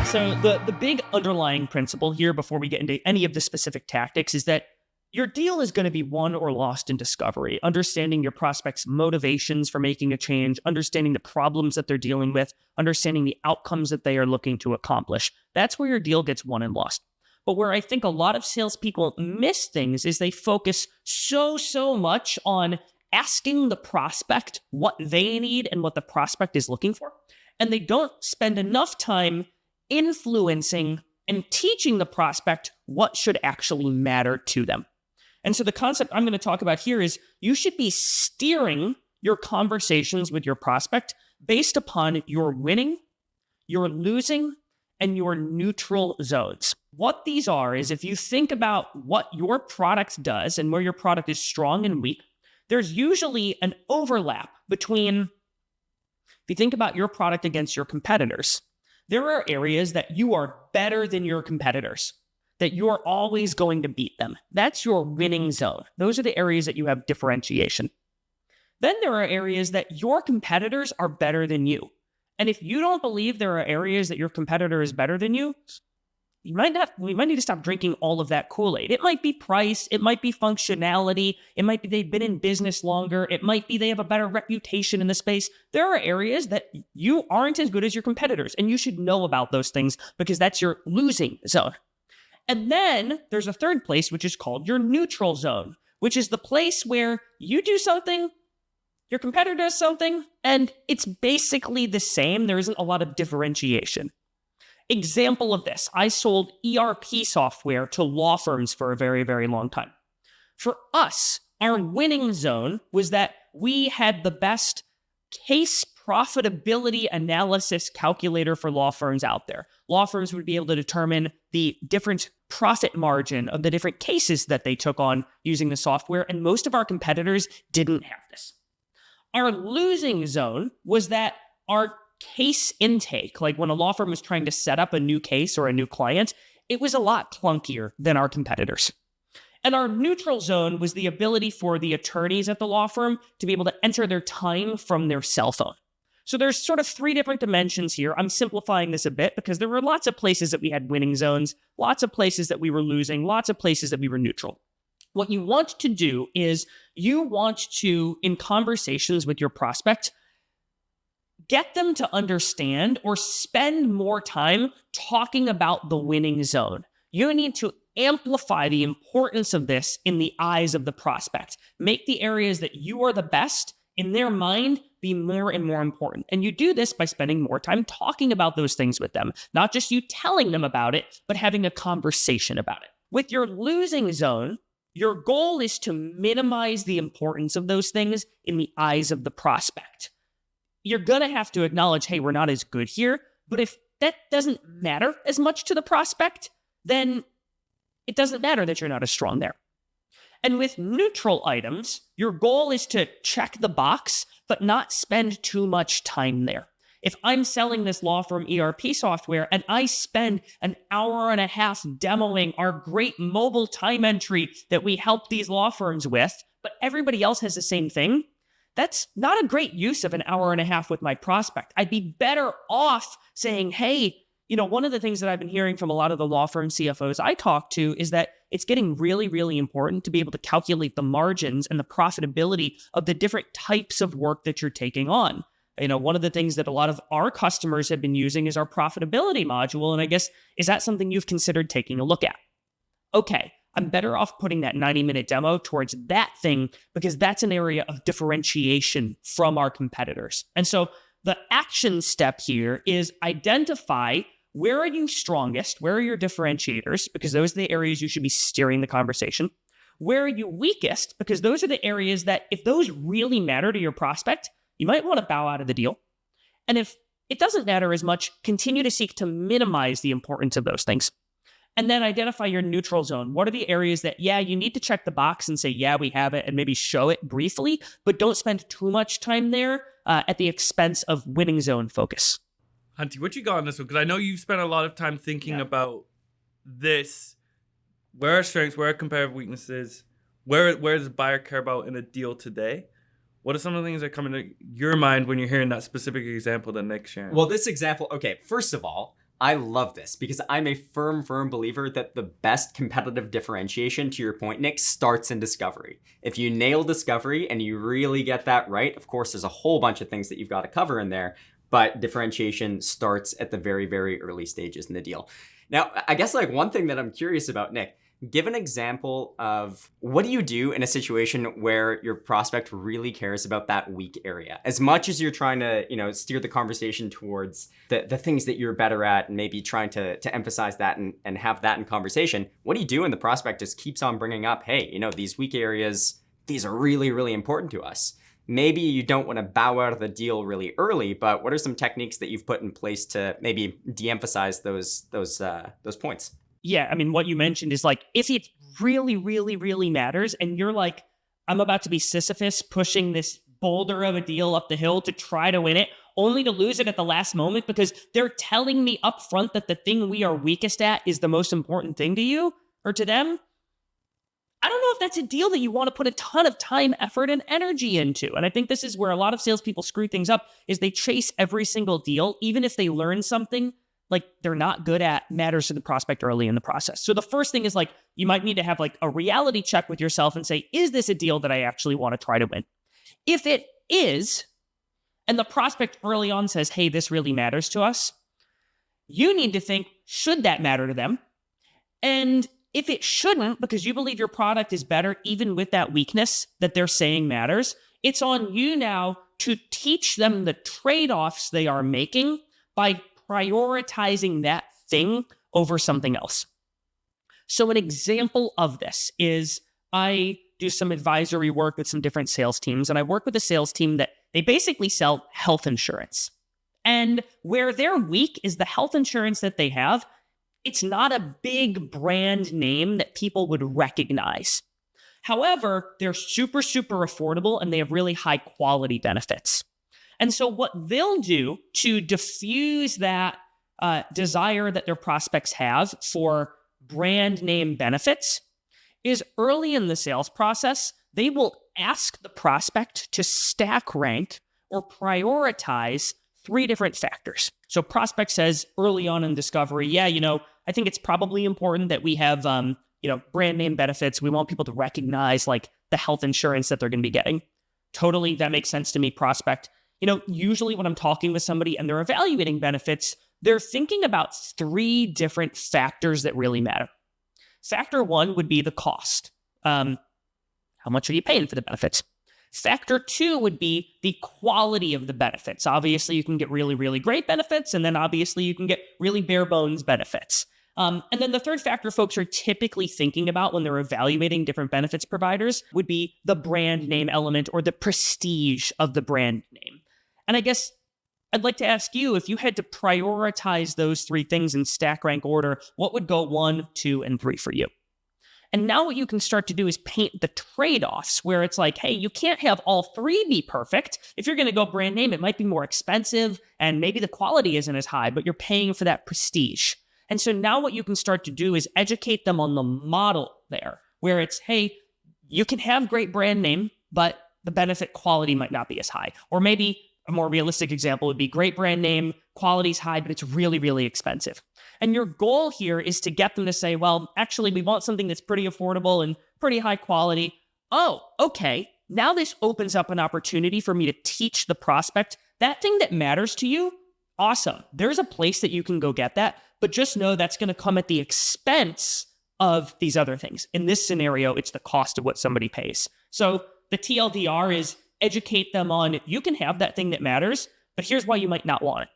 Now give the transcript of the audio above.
So the big underlying principle here before we get into any of the specific tactics is that your deal is going to be won or lost in discovery, understanding your prospect's motivations for making a change, understanding the problems that they're dealing with, understanding the outcomes that they are looking to accomplish. That's where your deal gets won and lost. But where I think a lot of salespeople miss things is they focus so much on asking the prospect what they need and what the prospect is looking for. And they don't spend enough time influencing and teaching the prospect what should actually matter to them. And so the concept I'm going to talk about here is you should be steering your conversations with your prospect based upon your winning, your losing, and your neutral zones. What these are is if you think about what your product does and where your product is strong and weak, there's usually an overlap between, if you think about your product against your competitors, there are areas that you are better than your competitors, that you're always going to beat them. That's your winning zone. Those are the areas that you have differentiation. Then there are areas that your competitors are better than you. And if you don't believe there are areas that your competitor is better than you, we might need to stop drinking all of that Kool-Aid. It might be price, it might be functionality, it might be they've been in business longer, it might be they have a better reputation in the space. There are areas that you aren't as good as your competitors, and you should know about those things because that's your losing zone. And then there's a third place, which is called your neutral zone, which is the place where you do something, your competitor does something, and it's basically the same. There isn't a lot of differentiation. Example of this, I sold ERP software to law firms for a very, very long time. For us, our winning zone was that we had the best case profitability analysis calculator for law firms out there. Law firms would be able to determine the different profit margin of the different cases that they took on using the software, and most of our competitors didn't have this. Our losing zone was that our case intake, like when a law firm was trying to set up a new case or a new client, it was a lot clunkier than our competitors. And our neutral zone was the ability for the attorneys at the law firm to be able to enter their time from their cell phone. So there's sort of three different dimensions here. I'm simplifying this a bit because there were lots of places that we had winning zones, lots of places that we were losing, lots of places that we were neutral. What you want to do is you want to, in conversations with your prospect, get them to understand or spend more time talking about the winning zone. You need to amplify the importance of this in the eyes of the prospect. Make the areas that you are the best in their mind be more and more important. And you do this by spending more time talking about those things with them, not just you telling them about it, but having a conversation about it. With your losing zone, your goal is to minimize the importance of those things in the eyes of the prospect. You're going to have to acknowledge, hey, we're not as good here. But if that doesn't matter as much to the prospect, then it doesn't matter that you're not as strong there. And with neutral items, your goal is to check the box, but not spend too much time there. If I'm selling this law firm ERP software and I spend an hour and a half demoing our great mobile time entry that we help these law firms with, but everybody else has the same thing, that's not a great use of an hour and a half with my prospect. I'd be better off saying, hey, one of the things that I've been hearing from a lot of the law firm CFOs I talk to is that it's getting really, really important to be able to calculate the margins and the profitability of the different types of work that you're taking on. One of the things that a lot of our customers have been using is our profitability module. And I guess, is that something you've considered taking a look at? Okay, I'm better off putting that 90-minute demo towards that thing because that's an area of differentiation from our competitors. And so the action step here is identify where are you strongest, where are your differentiators, because those are the areas you should be steering the conversation. Where are you weakest, because those are the areas that if those really matter to your prospect, you might want to bow out of the deal. And if it doesn't matter as much, continue to seek to minimize the importance of those things. And then identify your neutral zone. What are the areas that, you need to check the box and say, we have it, and maybe show it briefly, but don't spend too much time there at the expense of winning zone focus. Hunty, what you got on this one? Because I know you've spent a lot of time thinking about this. Where are strengths? Where are comparative weaknesses? Where does buyer care about in a deal today? What are some of the things that come into your mind when you're hearing that specific example that Nick's sharing? Well, this example, okay, first of all, I love this because I'm a firm believer that the best competitive differentiation, to your point, Nick, starts in discovery. If you nail discovery and you really get that right, of course, there's a whole bunch of things that you've got to cover in there, but differentiation starts at the very, very early stages in the deal. Now, I guess like one thing that I'm curious about, Nick, give an example of what do you do in a situation where your prospect really cares about that weak area? As much as you're trying to, steer the conversation towards the things that you're better at and maybe trying to emphasize that and have that in conversation, what do you do when the prospect just keeps on bringing up, hey, these weak areas, these are really, really important to us? Maybe you don't want to bow out of the deal really early, but what are some techniques that you've put in place to maybe de-emphasize those points? Yeah, I mean, what you mentioned is like, if it really, really, really matters, and you're like, I'm about to be Sisyphus pushing this boulder of a deal up the hill to try to win it, only to lose it at the last moment because they're telling me up front that the thing we are weakest at is the most important thing to you or to them. I don't know if that's a deal that you want to put a ton of time, effort, and energy into. And I think this is where a lot of salespeople screw things up, is they chase every single deal, even if they learn something like they're not good at matters to the prospect early in the process. So the first thing is like, you might need to have like a reality check with yourself and say, is this a deal that I actually want to try to win? If it is, and the prospect early on says, hey, this really matters to us, you need to think, should that matter to them? And if it shouldn't, because you believe your product is better, even with that weakness that they're saying matters, it's on you now to teach them the trade-offs they are making by prioritizing that thing over something else. So an example of this is I do some advisory work with some different sales teams, and I work with a sales team that they basically sell health insurance. And where they're weak is the health insurance that they have. It's not a big brand name that people would recognize. However, they're super, super affordable and they have really high quality benefits. And so what they'll do to diffuse that desire that their prospects have for brand name benefits is early in the sales process, they will ask the prospect to stack rank or prioritize 3 different factors. So prospect says early on in discovery, yeah, I think it's probably important that we have, brand name benefits. We want people to recognize like the health insurance that they're going to be getting. Totally, that makes sense to me, prospect. Usually when I'm talking with somebody and they're evaluating benefits, they're thinking about 3 different factors that really matter. Factor 1 would be the cost. How much are you paying for the benefits? Factor 2 would be the quality of the benefits. Obviously, you can get really, really great benefits, and then obviously you can get really bare bones benefits. And then the third factor folks are typically thinking about when they're evaluating different benefits providers would be the brand name element or the prestige of the brand name. And I guess I'd like to ask you, if you had to prioritize those 3 things in stack rank order, what would go 1, 2, and 3 for you? And now what you can start to do is paint the trade-offs where it's like, hey, you can't have all 3 be perfect. If you're going to go brand name, it might be more expensive and maybe the quality isn't as high, but you're paying for that prestige. And so now what you can start to do is educate them on the model there, where it's, hey, you can have great brand name, but the benefit quality might not be as high. Or maybe a more realistic example would be great brand name, quality's high, but it's really, really expensive. And your goal here is to get them to say, well, actually, we want something that's pretty affordable and pretty high quality. Oh, okay. Now this opens up an opportunity for me to teach the prospect that thing that matters to you. Awesome. There's a place that you can go get that, but just know that's going to come at the expense of these other things. In this scenario, it's the cost of what somebody pays. So the TLDR is educate them on, you can have that thing that matters, but here's why you might not want it.